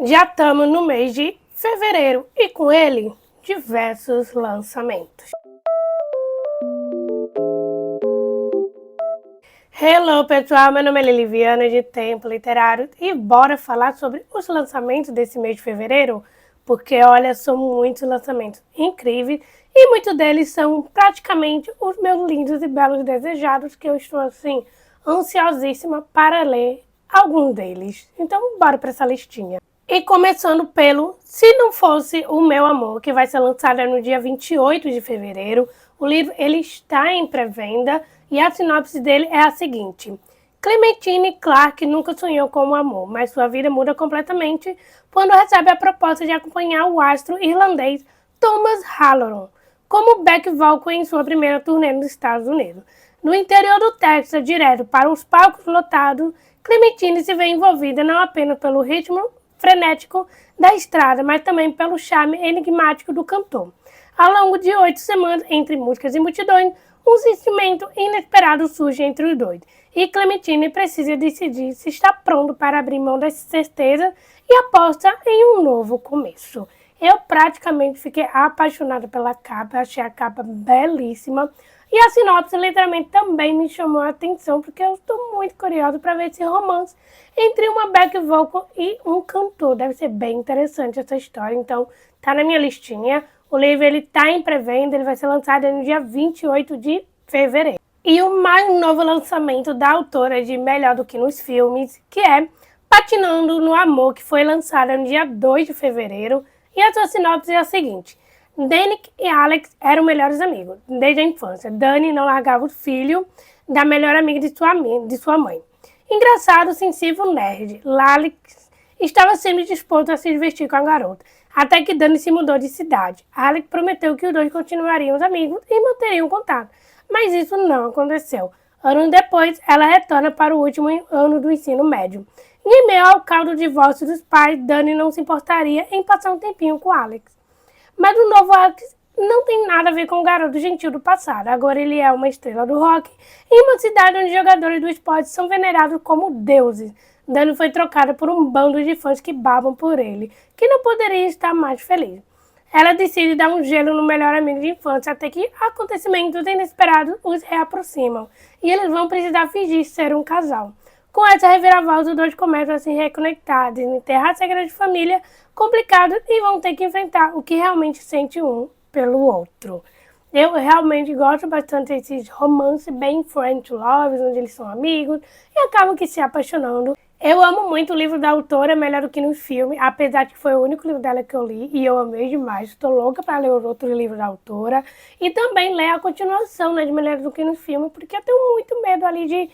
Já estamos no mês de fevereiro e com ele diversos lançamentos. Hello pessoal, meu nome é Liliviana de Tempo Literário e bora falar sobre os lançamentos desse mês de fevereiro? Porque olha, são muitos lançamentos incríveis e muitos deles são praticamente os meus lindos e belos desejados que eu estou assim ansiosíssima para ler alguns deles. Então bora para essa listinha. E começando pelo Se Não Fosse o Meu Amor, que vai ser lançado no dia 28 de fevereiro. O livro ele está em pré-venda e a sinopse dele é a seguinte. Clementine Clark nunca sonhou com o amor, mas sua vida muda completamente quando recebe a proposta de acompanhar o astro irlandês Thomas Halloran como back vocal em sua primeira turnê nos Estados Unidos. No interior do Texas, direto para os palcos lotados, Clementine se vê envolvida não apenas pelo ritmo frenético da estrada, mas também pelo charme enigmático do cantor. Ao longo de 8 semanas, entre músicas e multidões, um sentimento inesperado surge entre os dois, e Clementine precisa decidir se está pronto para abrir mão das certezas e aposta em um novo começo. Eu praticamente fiquei apaixonada pela capa, achei a capa belíssima, e a sinopse literalmente também me chamou a atenção, porque eu estou muito curiosa para ver esse romance entre uma back vocal e um cantor. Deve ser bem interessante essa história, então tá na minha listinha. O livro ele tá em pré-venda, ele vai ser lançado no dia 28 de fevereiro. E o mais novo lançamento da autora de Melhor do que nos Filmes, que é Patinando no Amor, que foi lançada no dia 2 de fevereiro. E a sua sinopse é a seguinte. Danik e Alex eram melhores amigos desde a infância. Dani não largava o filho da melhor amiga de sua mãe. Engraçado, sensível, nerd. Alex estava sempre disposto a se divertir com a garota, até que Dani se mudou de cidade. Alex prometeu que os dois continuariam amigos e manteriam contato, mas isso não aconteceu. Anos depois, ela retorna para o último ano do ensino médio. E em meio ao caldo do divórcio dos pais, Dani não se importaria em passar um tempinho com Alex. Mas o novo Alex não tem nada a ver com o garoto gentil do passado. Agora ele é uma estrela do rock em uma cidade onde jogadores do esporte são venerados como deuses. Dani foi trocada por um bando de fãs que babam por ele, que não poderia estar mais feliz. Ela decide dar um gelo no melhor amigo de infância até que acontecimentos inesperados os reaproximam e eles vão precisar fingir ser um casal. Com essa reviravolta, os dois começam a se reconectar, desenterrar segredos de família complicados e vão ter que enfrentar o que realmente sente um pelo outro. Eu realmente gosto bastante desses romances bem friend to lovers, onde eles são amigos e acabam que se apaixonando. Eu amo muito o livro da autora, Melhor do que no Filme, apesar de que foi o único livro dela que eu li e eu amei demais. Estou louca para ler os outros livros da autora e também ler a continuação, né, de Melhor do que no Filme, porque eu tenho muito medo ali de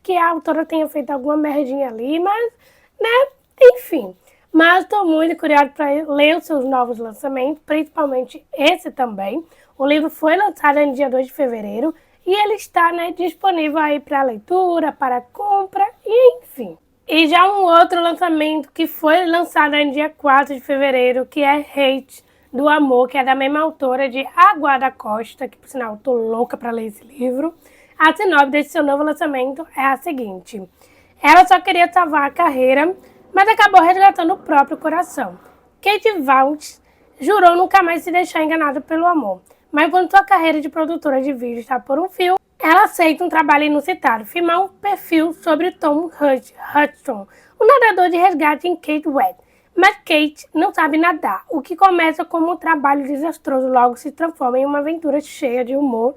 que a autora tenha feito alguma merdinha ali, mas, né, enfim. Mas estou muito curiosa para ler os seus novos lançamentos, principalmente esse também. O livro foi lançado no dia 2 de fevereiro e ele está, né, disponível aí para leitura, para compra e enfim. E já um outro lançamento que foi lançado no dia 4 de fevereiro, que é Hate do Amor, que é da mesma autora de Aguada Costa, que por sinal eu tô louca para ler esse livro. A sinopse desse seu novo lançamento é a seguinte. Ela só queria salvar a carreira, mas acabou resgatando o próprio coração. Kate Vaughn jurou nunca mais se deixar enganada pelo amor, mas quando sua carreira de produtora de vídeo está por um fio, ela aceita um trabalho inusitado, filmar um perfil sobre Tom Hudson, o nadador de resgate em Kate West. Mas Kate não sabe nadar, o que começa como um trabalho desastroso logo se transforma em uma aventura cheia de humor,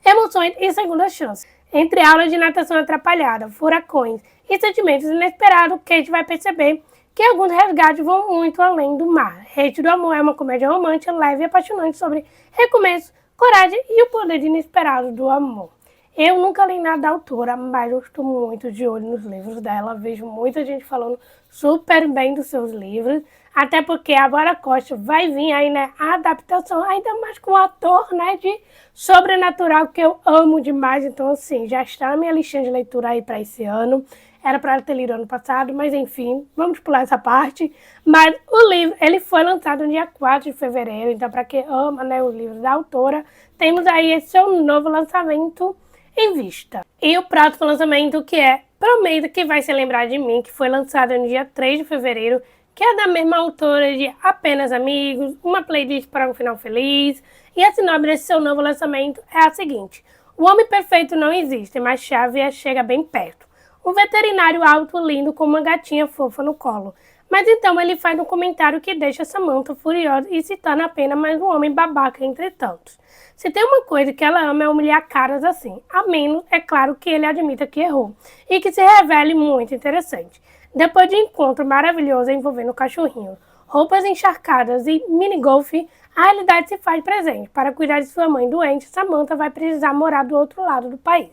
emoções e segunda chance. Entre aulas de natação atrapalhada, furacões e sentimentos inesperados, Kate vai perceber que alguns resgates vão muito além do mar. Hate do Amor é uma comédia romântica, leve e apaixonante sobre recomeço, coragem e o poder inesperado do amor. Eu nunca li nada da autora, mas eu estou muito de olho nos livros dela. Vejo muita gente falando super bem dos seus livros. Até porque a Bora Costa vai vir aí, né, a adaptação, ainda mais com o ator, né, de Sobrenatural, que eu amo demais. Então, assim, já está na minha listinha de leitura aí para esse ano. Era para ela ter lido ano passado, mas enfim, vamos pular essa parte. Mas o livro, ele foi lançado no dia 4 de fevereiro. Então, para quem ama, né, os livros da autora, temos aí esse seu novo lançamento em vista. E o próximo lançamento, que é Prometo que vai se lembrar de mim, que foi lançado no dia 3 de fevereiro, que é da mesma autora de Apenas Amigos, Uma Playlist para um Final Feliz, e a sinopse desse seu novo lançamento é a seguinte: o homem perfeito não existe, mas Xavier chega bem perto. Um veterinário alto, lindo, com uma gatinha fofa no colo. Mas então ele faz um comentário que deixa Samantha furiosa e se torna apenas mais um homem babaca entre tantos. Se tem uma coisa que ela ama é humilhar caras assim, a menos, é claro, que ele admita que errou, e que se revele muito interessante. Depois de um encontro maravilhoso envolvendo o cachorrinho, roupas encharcadas e mini-golfe, a realidade se faz presente. Para cuidar de sua mãe doente, Samantha vai precisar morar do outro lado do país.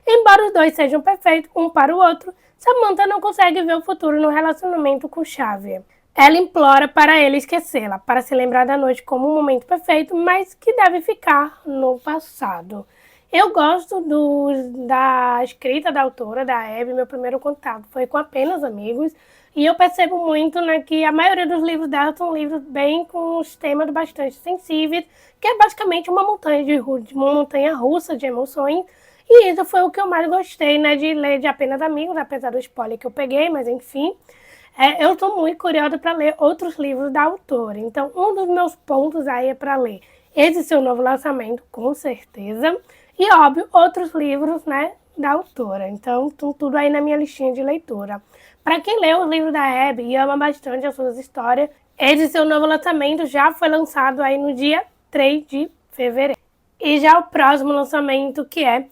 Embora os dois sejam perfeitos um para o outro, Samantha não consegue ver o futuro no relacionamento com Xavier. Ela implora para ele esquecê-la, para se lembrar da noite como um momento perfeito, mas que deve ficar no passado. Eu gosto da escrita da autora, da Abby. Meu primeiro contato foi com Apenas Amigos, e eu percebo muito, né, que a maioria dos livros dela são livros bem com os temas bastante sensíveis, que é basicamente uma montanha russa de emoções. E isso foi o que eu mais gostei, né, de ler de Apenas Amigos, apesar do spoiler que eu peguei, mas enfim. Eu estou muito curiosa para ler outros livros da autora. Então, um dos meus pontos aí é para ler esse seu novo lançamento, com certeza. E, óbvio, outros livros, né, da autora. Então, tudo aí na minha listinha de leitura. Para quem leu os livros da Abby e ama bastante as suas histórias, esse seu novo lançamento já foi lançado aí no dia 3 de fevereiro. E já o próximo lançamento, que é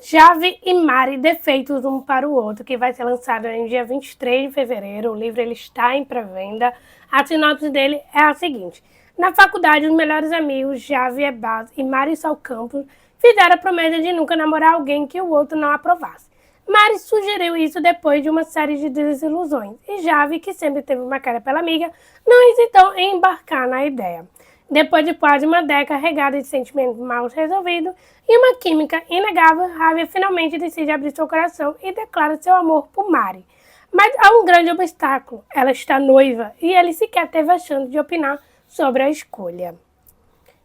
Jave e Mari, Defeitos um para o Outro, que vai ser lançado no dia 23 de fevereiro. O livro ele está em pré-venda. A sinopse dele é a seguinte: na faculdade, os melhores amigos, Jave Baz e Mari Salcampos, fizeram a promessa de nunca namorar alguém que o outro não aprovasse. Mari sugeriu isso depois de uma série de desilusões, e Jave, que sempre teve uma cara pela amiga, não hesitou em embarcar na ideia. Depois de quase uma década regada de sentimentos mal resolvidos e uma química inegável, Javier finalmente decide abrir seu coração e declara seu amor por Mari. Mas há um grande obstáculo: ela está noiva e ele sequer teve a chance de opinar sobre a escolha.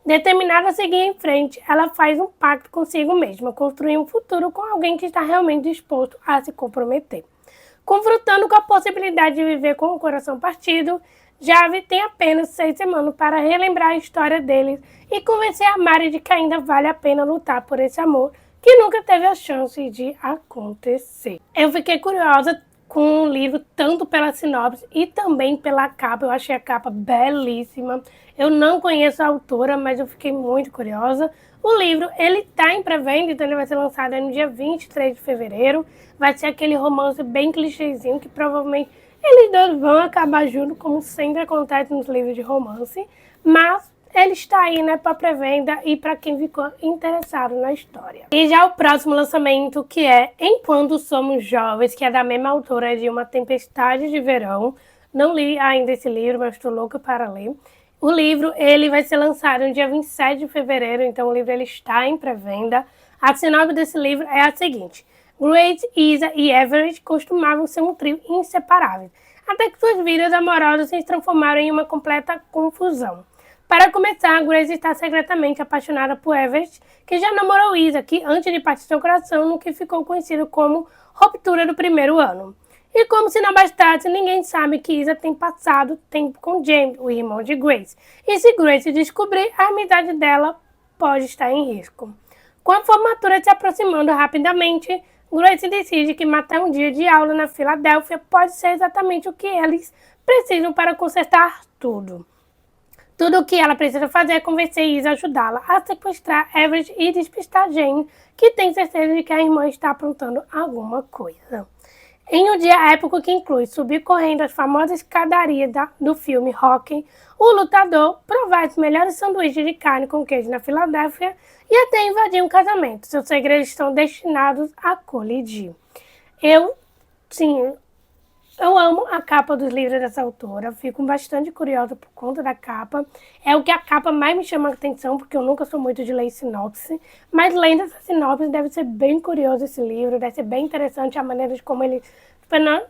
Determinada a seguir em frente, ela faz um pacto consigo mesma, construir um futuro com alguém que está realmente disposto a se comprometer. Confrontando com a possibilidade de viver com o coração partido, Jave tem apenas 6 semanas para relembrar a história deles e convencer a Mari de que ainda vale a pena lutar por esse amor que nunca teve a chance de acontecer. Eu fiquei curiosa com o livro, tanto pela sinopse e também pela capa. Eu achei a capa belíssima. Eu não conheço a autora, mas eu fiquei muito curiosa. O livro, ele está em pré-venda, então ele vai ser lançado no dia 23 de fevereiro. Vai ser aquele romance bem clichêzinho que provavelmente eles dois vão acabar juntos, como sempre acontece nos livros de romance. Mas ele está aí, né, para pré-venda e para quem ficou interessado na história. E já o próximo lançamento, que é Enquanto Somos Jovens, que é da mesma autora de Uma Tempestade de Verão. Não li ainda esse livro, mas estou louca para ler. O livro ele vai ser lançado no dia 27 de fevereiro, então o livro ele está em pré-venda. A sinopse desse livro é a seguinte: Grace, Isa e Everett costumavam ser um trio inseparável, até que suas vidas amorosas se transformaram em uma completa confusão. Para começar, Grace está secretamente apaixonada por Everett, que já namorou Isa, que antes de partir seu coração, no que ficou conhecido como ruptura do primeiro ano. E como se não bastasse, ninguém sabe que Isa tem passado tempo com James, o irmão de Grace. E se Grace descobrir, a amizade dela pode estar em risco. Com a formatura se aproximando rapidamente, Grace decide que matar um dia de aula na Filadélfia pode ser exatamente o que eles precisam para consertar tudo. Tudo o que ela precisa fazer é convencer Isa a ajudá-la a sequestrar Everett e despistar Jane, que tem certeza de que a irmã está aprontando alguma coisa. Em um dia épico que inclui subir correndo as famosas escadarias do filme Rocky, o lutador provar os melhores sanduíches de carne com queijo na Filadélfia e até invadir um casamento. Seus segredos estão destinados a colidir. Eu amo a capa dos livros dessa autora, fico bastante curiosa por conta da capa. É o que a capa mais me chama a atenção, porque eu nunca sou muito de ler sinopse, mas lendo essa sinopse deve ser bem curioso esse livro, deve ser bem interessante a maneira de como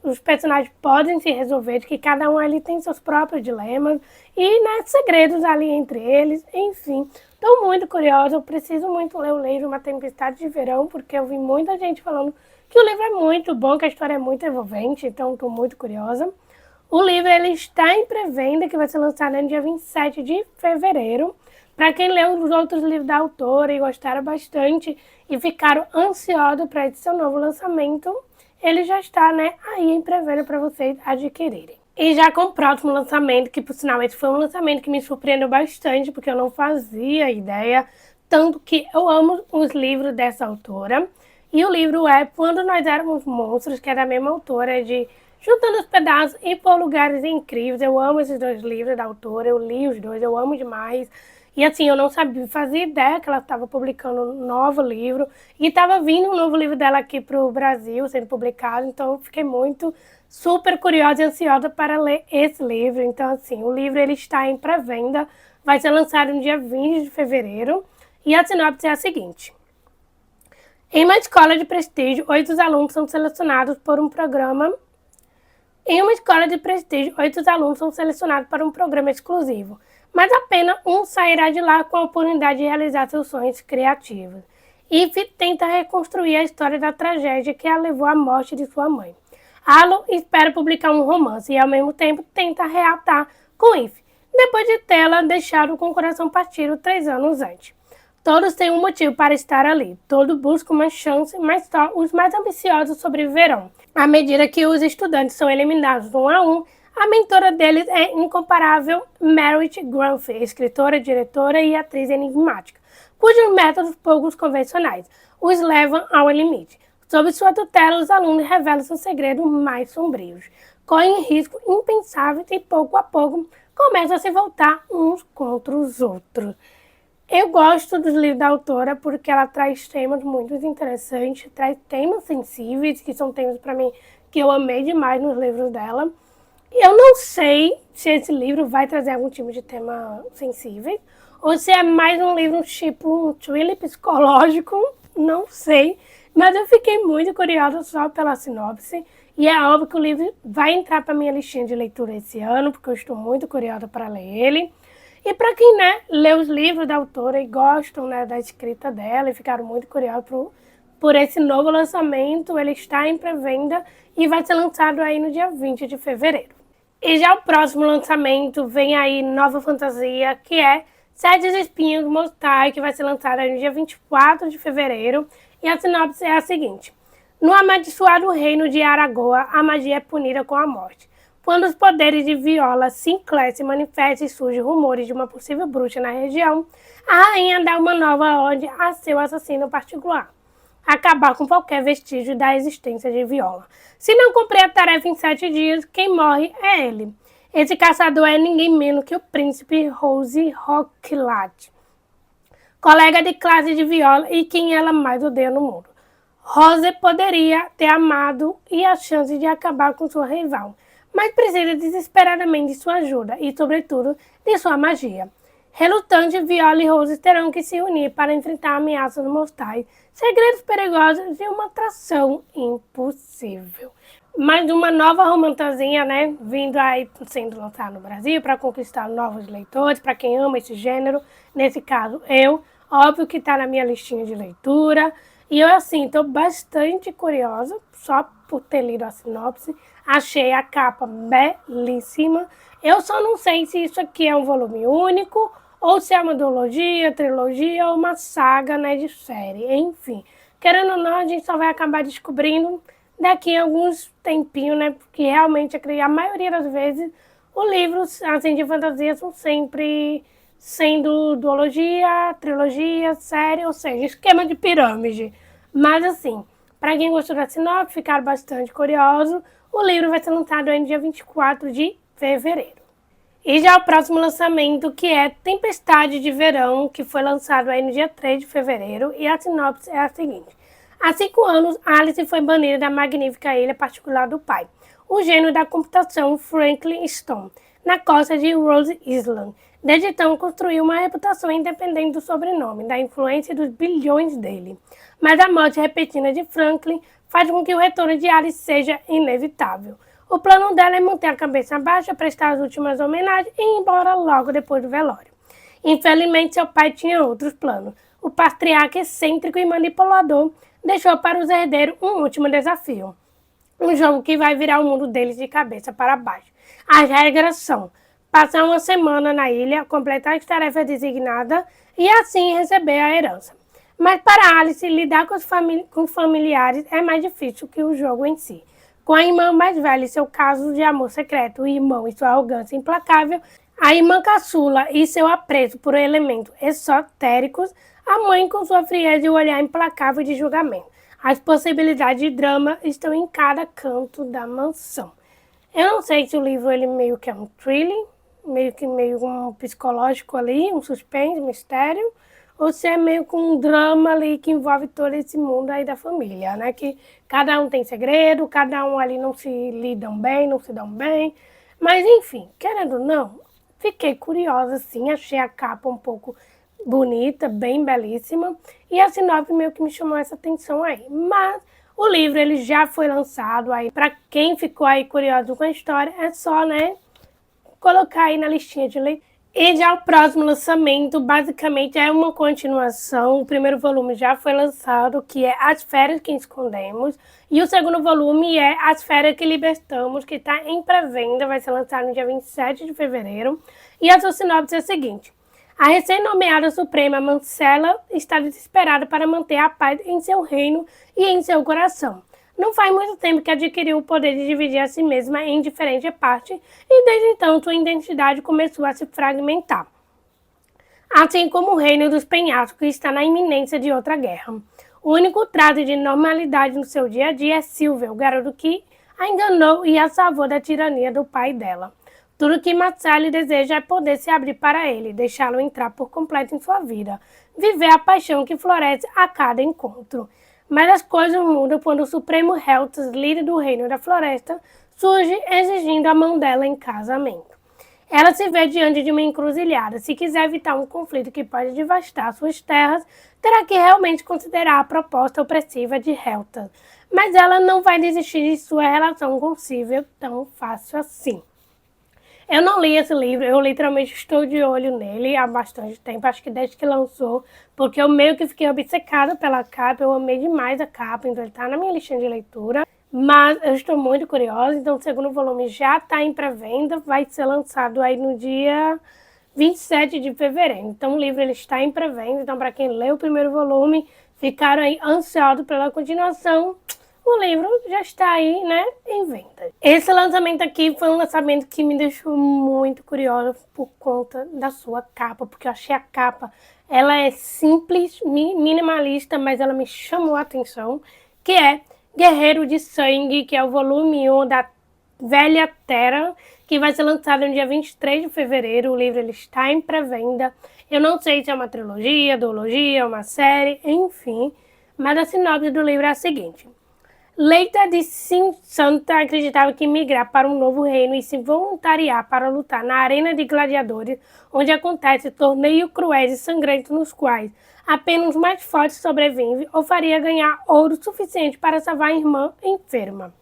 os personagens podem se resolver, de que cada um ali tem seus próprios dilemas e, né, segredos ali entre eles, enfim. Estou muito curiosa, eu preciso muito ler o livro Uma Tempestade de Verão, porque eu vi muita gente falando que o livro é muito bom, que a história é muito envolvente, então estou muito curiosa. O livro ele está em pré-venda, que vai ser lançado no dia 27 de fevereiro. Para quem leu os outros livros da autora e gostaram bastante e ficaram ansiosos para esse seu novo lançamento, ele já está, né, aí em pré-venda para vocês adquirirem. E já com o próximo lançamento, que por sinal esse foi um lançamento que me surpreendeu bastante, porque eu não fazia ideia, tanto que eu amo os livros dessa autora. E o livro é Quando Nós Éramos Monstros, que é da mesma autora, de Juntando os Pedaços e Por Lugares Incríveis. Eu amo esses dois livros da autora, eu li os dois, eu amo demais. E assim, eu não sabia, fazia ideia que ela estava publicando um novo livro. E estava vindo um novo livro dela aqui para o Brasil, sendo publicado. Então eu fiquei muito, super curiosa e ansiosa para ler esse livro. Então assim, o livro ele está em pré-venda, vai ser lançado no dia 20 de fevereiro. E a sinopse é a seguinte. Em uma escola de prestígio, 8 alunos são selecionados para um programa para um programa exclusivo, mas apenas um sairá de lá com a oportunidade de realizar seus sonhos criativos. Eve tenta reconstruir a história da tragédia que a levou à morte de sua mãe. Alo espera publicar um romance e, ao mesmo tempo, tenta reatar com Eve, depois de tê-la deixado com o coração partido 3 anos antes. Todos têm um motivo para estar ali, todos buscam uma chance, mas só os mais ambiciosos sobreviverão. À medida que os estudantes são eliminados um a um, a mentora deles é incomparável Meredith Grant, escritora, diretora e atriz enigmática, cujos métodos poucos convencionais os levam ao limite. Sob sua tutela, os alunos revelam seus segredos mais sombrios, correm riscos impensáveis e, pouco a pouco, começam a se voltar uns contra os outros. Eu gosto dos livros da autora porque ela traz temas muito interessantes, traz temas sensíveis, que são temas para mim que eu amei demais nos livros dela. Eu não sei se esse livro vai trazer algum tipo de tema sensível, ou se é mais um livro tipo um thriller psicológico, não sei. Mas eu fiquei muito curiosa só pela sinopse, e é óbvio que o livro vai entrar para minha listinha de leitura esse ano, porque eu estou muito curiosa para ler ele. E para quem, né, lê os livros da autora e gostam, né, da escrita dela e ficaram muito curiosos por esse novo lançamento, ele está em pré-venda e vai ser lançado aí no dia 20 de fevereiro. E já o próximo lançamento vem aí nova fantasia, que é Sete Espinhos Mortais, que vai ser lançado aí no dia 24 de fevereiro. E a sinopse é a seguinte. No amaldiçoado reino de Aragoa, a magia é punida com a morte. Quando os poderes de Viola Sinclair se manifestam e surgem rumores de uma possível bruxa na região, a rainha dá uma nova ordem a seu assassino particular: acabar com qualquer vestígio da existência de Viola. Se não cumprir a tarefa em 7 dias, quem morre é ele. Esse caçador é ninguém menos que o príncipe Rose Rocklat, colega de classe de Viola e quem ela mais odeia no mundo. Rose poderia ter amado e a chance de acabar com sua rival, mas precisa desesperadamente de sua ajuda e, sobretudo, de sua magia. Relutante, Viola e Rose terão que se unir para enfrentar ameaças mortais, segredos perigosos e uma atração impossível. Mais uma nova romantazinha, né, vindo aí sendo lançada no Brasil para conquistar novos leitores, para quem ama esse gênero, nesse caso eu, óbvio que está na minha listinha de leitura. E eu, assim, estou bastante curiosa, só por ter lido a sinopse. Achei a capa belíssima. Eu só não sei se isso aqui é um volume único, ou se é uma duologia, trilogia, ou uma saga, né, de série. Enfim, querendo ou não, a gente só vai acabar descobrindo daqui a alguns tempinhos, né, porque realmente a maioria das vezes os livros, assim, de fantasia são sempre sendo duologia, trilogia, série, ou seja, esquema de pirâmide. Mas assim, para quem gostou da sinopse, ficar bastante curioso, o livro vai ser lançado aí no dia 24 de fevereiro. E já o próximo lançamento, que é Tempestade de Verão, que foi lançado aí no dia 3 de fevereiro, e a sinopse é a seguinte. Há 5 anos, Alice foi banida da magnífica ilha particular do pai, o gênio da computação Franklin Stone, na costa de Rhode Island. Desde então, construiu uma reputação independente do sobrenome, da influência dos bilhões dele. Mas a morte repentina de Franklin faz com que o retorno de Alice seja inevitável. O plano dela é manter a cabeça baixa, prestar as últimas homenagens e ir embora logo depois do velório. Infelizmente, seu pai tinha outros planos. O patriarca excêntrico e manipulador deixou para os herdeiros um último desafio. Um jogo que vai virar o mundo deles de cabeça para baixo. As regras são: passar uma semana na ilha, completar as tarefas designadas e assim receber a herança. Mas para Alice, lidar com familiares é mais difícil que o jogo em si. Com a irmã mais velha e seu caso de amor secreto, o irmão e sua arrogância implacável, a irmã caçula e seu apreço por elementos esotéricos, a mãe com sua frieza e o olhar implacável de julgamento. As possibilidades de drama estão em cada canto da mansão. Eu não sei se o livro ele meio que é um thriller, meio um psicológico ali, um suspense, mistério, ou se é meio com um drama ali que envolve todo esse mundo aí da família, né? Que cada um tem segredo, cada um ali não se lidam bem, não se dão bem. Mas enfim, querendo ou não, fiquei curiosa sim, achei a capa um pouco bonita, bem belíssima, e a sinopse meio que me chamou essa atenção aí. Mas o livro ele já foi lançado aí, para quem ficou aí curioso com a história, é só, né, colocar aí na listinha de leitura. E já o próximo lançamento, basicamente, é uma continuação. O primeiro volume já foi lançado, que é As Férias que Escondemos. E o segundo volume é As Férias que Libertamos, que está em pré-venda, vai ser lançado no dia 27 de fevereiro. E a sua sinopse é a seguinte: a recém-nomeada Suprema Mancela está desesperada para manter a paz em seu reino e em seu coração. Não faz muito tempo que adquiriu o poder de dividir a si mesma em diferentes partes e desde então sua identidade começou a se fragmentar. Assim como o reino dos penhascos que está na iminência de outra guerra. O único traço de normalidade no seu dia a dia é Silvia, o garoto que a enganou e a salvou da tirania do pai dela. Tudo que Matsali deseja é poder se abrir para ele, deixá-lo entrar por completo em sua vida, viver a paixão que floresce a cada encontro. Mas as coisas mudam quando o Supremo Heltas, líder do Reino da Floresta, surge exigindo a mão dela em casamento. Ela se vê diante de uma encruzilhada. Se quiser evitar um conflito que pode devastar suas terras, terá que realmente considerar a proposta opressiva de Heltas. Mas ela não vai desistir de sua relação com Silvia tão fácil assim. Eu não li esse livro, eu literalmente estou de olho nele há bastante tempo, acho que desde que lançou, porque eu meio que fiquei obcecada pela capa, eu amei demais a capa, então ele está na minha listinha de leitura, mas eu estou muito curiosa, então o segundo volume já está em pré-venda, vai ser lançado aí no dia 27 de fevereiro, então o livro ele está em pré-venda, então para quem leu o primeiro volume, ficaram aí ansiosos pela continuação, o livro já está aí, né, em venda. Esse lançamento aqui foi um lançamento que me deixou muito curiosa por conta da sua capa, porque eu achei a capa, ela é simples, minimalista, mas ela me chamou a atenção, que é Guerreiro de Sangue, que é o volume 1 da Velha Terra, que vai ser lançado no dia 23 de fevereiro. O livro ele está em pré-venda. Eu não sei se é uma trilogia, duologia, uma série, enfim, mas a sinopse do livro é a seguinte: Leita de Sim Santa acreditava que migrar para um novo reino e se voluntariar para lutar na arena de gladiadores, onde acontece torneios cruéis e sangrentos nos quais apenas os mais fortes sobrevivem, ou faria ganhar ouro suficiente para salvar a irmã enferma.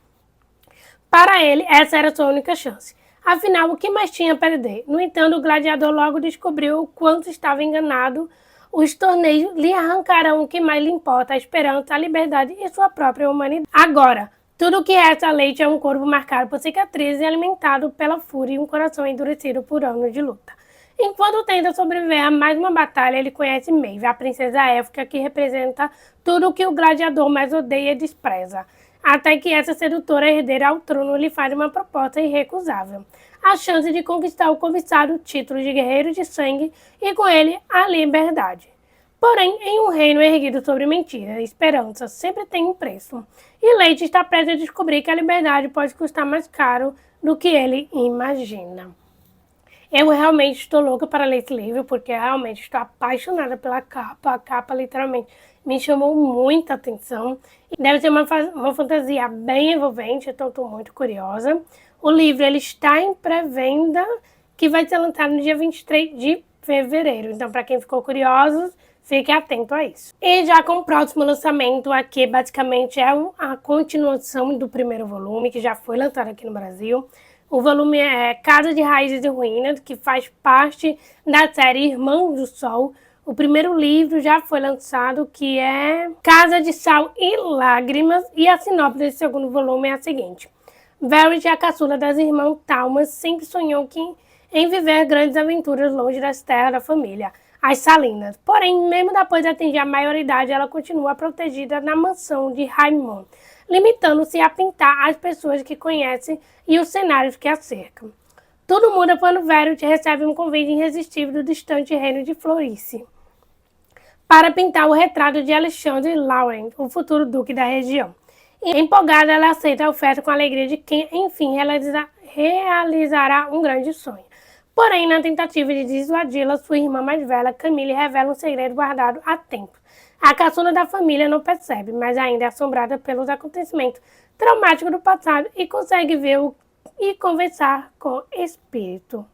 Para ele, essa era sua única chance. Afinal, o que mais tinha a perder? No entanto, o gladiador logo descobriu o quanto estava enganado. Os torneios lhe arrancarão o que mais lhe importa, a esperança, a liberdade e sua própria humanidade. Agora, tudo o que resta a Leite é um corpo marcado por cicatrizes e alimentado pela fúria e um coração endurecido por anos de luta. Enquanto tenta sobreviver a mais uma batalha, ele conhece Maeve, a princesa élfica que representa tudo o que o gladiador mais odeia e despreza. Até que essa sedutora herdeira ao trono lhe faz uma proposta irrecusável: a chance de conquistar o cobiçado título de guerreiro de sangue e com ele a liberdade. Porém, em um reino erguido sobre mentira e esperança, sempre tem um preço. E Leite está prestes a descobrir que a liberdade pode custar mais caro do que ele imagina. Eu realmente estou louca para ler esse livro, porque eu realmente estou apaixonada pela capa. A capa literalmente me chamou muita atenção. Deve ser uma fantasia bem envolvente, então estou muito curiosa. O livro ele está em pré-venda, que vai ser lançado no dia 23 de fevereiro. Então, para quem ficou curioso, fique atento a isso. E já com o próximo lançamento aqui, basicamente é a continuação do primeiro volume, que já foi lançado aqui no Brasil. O volume é Casa de Raízes e Ruínas, que faz parte da série Irmãos do Sol. O primeiro livro já foi lançado, que é Casa de Sal e Lágrimas, e a sinopse desse segundo volume é a seguinte: Varys, a caçula das irmãs Talmas, sempre sonhou em viver grandes aventuras longe das terras da família, as Salinas. Porém, mesmo depois de atingir a maioridade, ela continua protegida na mansão de Raimon, limitando-se a pintar as pessoas que conhece e os cenários que a cercam. Tudo muda quando Varys recebe um convite irresistível do distante reino de Florice para pintar o retrato de Alexandre Laurent, o futuro duque da região. E, empolgada, ela aceita a oferta com a alegria de quem, enfim, realizará um grande sonho. Porém, na tentativa de dissuadi-la, sua irmã mais velha, Camille, revela um segredo guardado há tempo. A caçula da família não percebe, mas ainda é assombrada pelos acontecimentos traumáticos do passado e consegue ver e conversar com o espírito.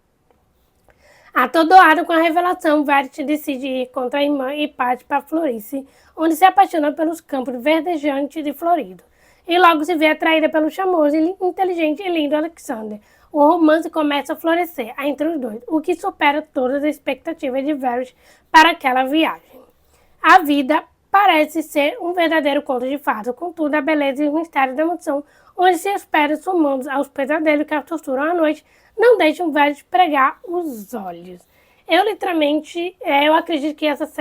Atordoado com a revelação, Varys decide ir contra a irmã e parte para Florice, onde se apaixona pelos campos verdejantes de Florido. E logo se vê atraída pelo charmoso, inteligente e lindo Alexander. O romance começa a florescer entre os dois, o que supera todas as expectativas de Varys para aquela viagem. A vida parece ser um verdadeiro conto de fadas, contudo a beleza e os mistérios da mansão, onde se espera somando aos pesadelos que a torturam à noite, não deixam Varys pregar os olhos. Eu literalmente, eu acredito que esses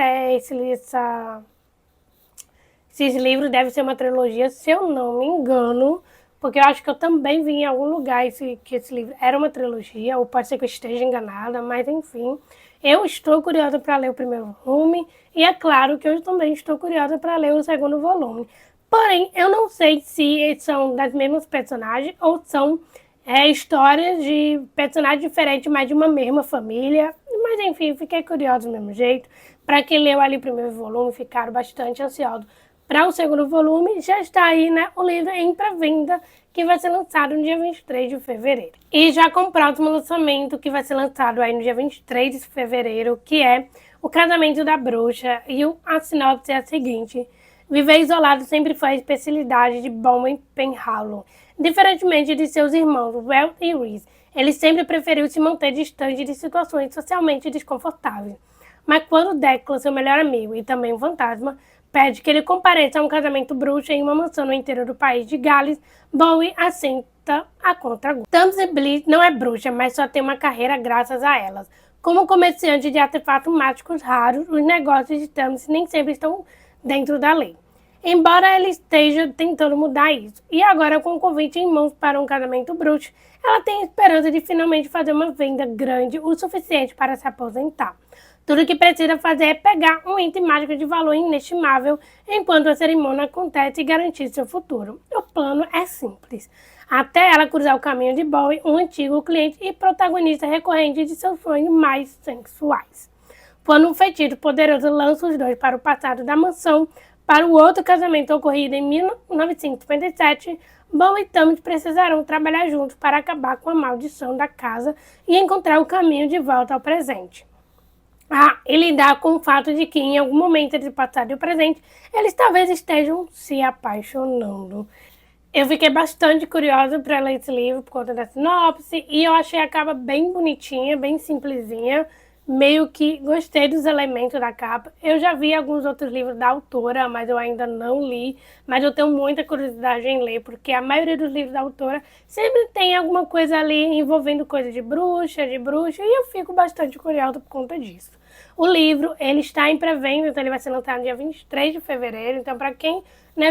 livros devem ser uma trilogia, se eu não me engano, porque eu acho que eu também vi em algum lugar que esse livro era uma trilogia, ou pode ser que eu esteja enganada, mas enfim. Eu estou curiosa para ler o primeiro volume, e é claro que eu também estou curiosa para ler o segundo volume. Porém, eu não sei se são das mesmas personagens, ou são histórias de personagens diferentes, mas de uma mesma família. Mas enfim, fiquei curiosa do mesmo jeito. Para quem leu ali o primeiro volume, ficaram bastante ansiosos para o segundo volume. Já está aí, né, o livro em pré-venda, que vai ser lançado no dia 23 de fevereiro. E já com o próximo lançamento, que vai ser lançado aí no dia 23 de fevereiro, que é O Casamento da Bruxa. E a sinopse é a seguinte: viver isolado sempre foi a especialidade de Bowen Penhallow. Diferentemente de seus irmãos, Well e Rhys, ele sempre preferiu se manter distante de situações socialmente desconfortáveis. Mas quando Declan, seu melhor amigo e também um fantasma, pede que ele compareça a um casamento bruxo em uma mansão no interior do país de Gales, Bowen aceita a contragosto. Tamsin Bliss não é bruxa, mas só tem uma carreira graças a elas. Como comerciante de artefatos mágicos raros, os negócios de Tamsin nem sempre estão dentro da lei. Embora ela esteja tentando mudar isso, e agora com o convite em mãos para um casamento bruxo, ela tem esperança de finalmente fazer uma venda grande o suficiente para se aposentar. Tudo o que precisa fazer é pegar um item mágico de valor inestimável enquanto a cerimônia acontece e garantir seu futuro. O plano é simples. Até ela cruzar o caminho de Bowen, um antigo cliente e protagonista recorrente de seus sonhos mais sensuais. Quando um feitiço poderoso lança os dois para o passado da mansão, para o outro casamento ocorrido em 1957, Bowen e Tamsin precisarão trabalhar juntos para acabar com a maldição da casa e encontrar o caminho de volta ao presente. E lidar com o fato de que em algum momento entre o passado e o presente, eles talvez estejam se apaixonando. Eu fiquei bastante curiosa para ler esse livro por conta da sinopse e eu achei a capa bem bonitinha, bem simplesinha. Meio que gostei dos elementos da capa. Eu já vi alguns outros livros da autora, mas eu ainda não li. Mas eu tenho muita curiosidade em ler, porque a maioria dos livros da autora sempre tem alguma coisa ali envolvendo coisa de bruxa, e eu fico bastante curiosa por conta disso. O livro, ele está em pré-venda, então ele vai ser lançado no dia 23 de fevereiro. Então, para quem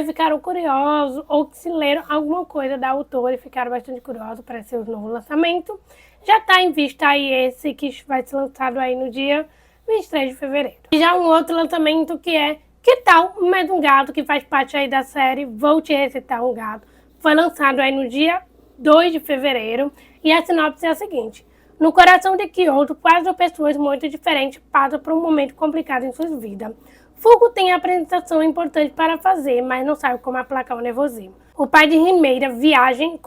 ficaram curiosos ou que se leram alguma coisa da autora e ficaram bastante curiosos para esse novo lançamento, já está em vista aí esse que vai ser lançado aí no dia 23 de fevereiro. E já um outro lançamento que é Que Tal Mais Um Gato, que faz parte aí da série Vou Te Recitar um Gato. Foi lançado aí no dia 2 de fevereiro e a sinopse é a seguinte: no coração de Kyoto, 4 pessoas muito diferentes passam por um momento complicado em suas vidas. Fugo tem a apresentação importante para fazer, mas não sabe como aplacar o nervosismo. O pai de Rimeira, Viagem,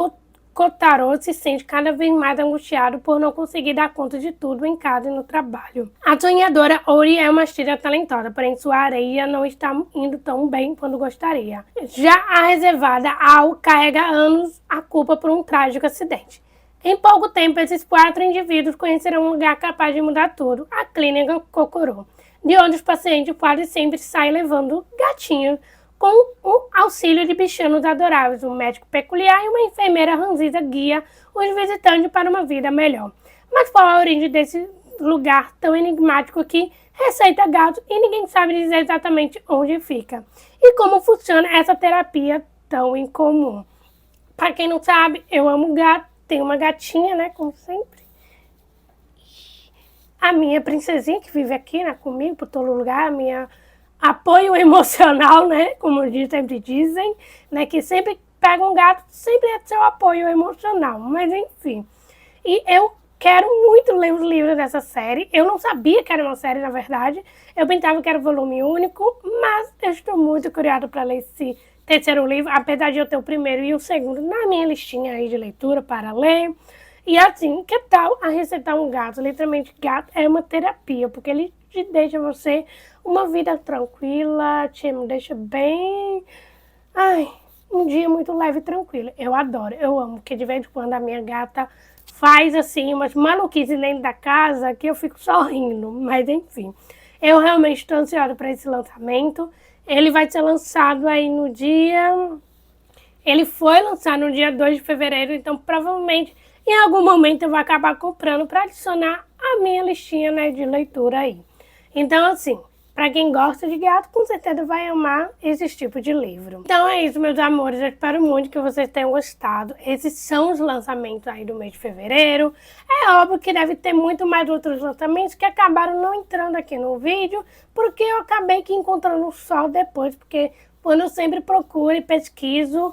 Kotaro, se sente cada vez mais angustiado por não conseguir dar conta de tudo em casa e no trabalho. A sonhadora Ori é uma estilha talentosa, porém sua areia não está indo tão bem quanto gostaria. Já a reservada Ao carrega há anos a culpa por um trágico acidente. Em pouco tempo, esses 4 indivíduos conhecerão um lugar capaz de mudar tudo, a Clínica Kokoro, de onde os pacientes quase sempre saem levando gatinhos com o auxílio de bichanos adoráveis, um médico peculiar e uma enfermeira ranzinza guia os visitantes para uma vida melhor. Mas qual a origem desse lugar tão enigmático que receita gato e ninguém sabe dizer exatamente onde fica? E como funciona essa terapia tão incomum? Para quem não sabe, eu amo gato, tenho uma gatinha, né, como sempre. A minha princesinha que vive aqui, né, comigo, por todo lugar, a minha apoio emocional, né, como sempre dizem, né, que sempre pega um gato, sempre é seu apoio emocional, mas enfim. E eu quero muito ler os livros dessa série, eu não sabia que era uma série, na verdade, eu pensava que era volume único, mas eu estou muito curiosa para ler esse terceiro livro, apesar de eu ter o primeiro e o segundo na minha listinha aí de leitura para ler. E assim, que tal a receitar um gato? Literalmente, gato é uma terapia, porque ele te deixa você uma vida tranquila, te deixa bem... Ai, um dia muito leve e tranquilo. Eu adoro, eu amo, porque de vez em quando a minha gata faz assim umas maluquices dentro da casa que eu fico só rindo, mas enfim. Eu realmente estou ansiosa para esse lançamento. Ele vai ser lançado aí no dia... Ele foi lançado no dia 2 de fevereiro, então provavelmente em algum momento eu vou acabar comprando para adicionar a minha listinha, né, de leitura aí. Então, assim, para quem gosta de gato, com certeza vai amar esse tipo de livro. Então é isso, meus amores. Eu espero muito que vocês tenham gostado. Esses são os lançamentos aí do mês de fevereiro. É óbvio que deve ter muito mais outros lançamentos que acabaram não entrando aqui no vídeo, porque eu acabei que encontrando só depois, porque quando eu sempre procuro e pesquiso,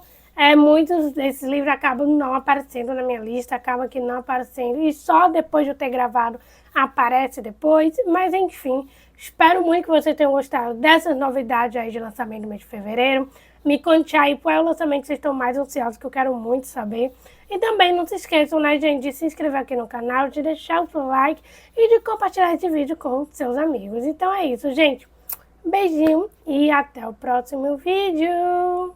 muitos desses livros acabam não aparecendo na minha lista, acaba que não aparecendo, e só depois de eu ter gravado aparece depois, mas enfim, espero muito que vocês tenham gostado dessas novidades aí de lançamento do mês de fevereiro. Me conte aí qual é o lançamento que vocês estão mais ansiosos, que eu quero muito saber. E também não se esqueçam, né, gente, de se inscrever aqui no canal, de deixar o seu like e de compartilhar esse vídeo com seus amigos. Então é isso, gente. Beijinho e até o próximo vídeo!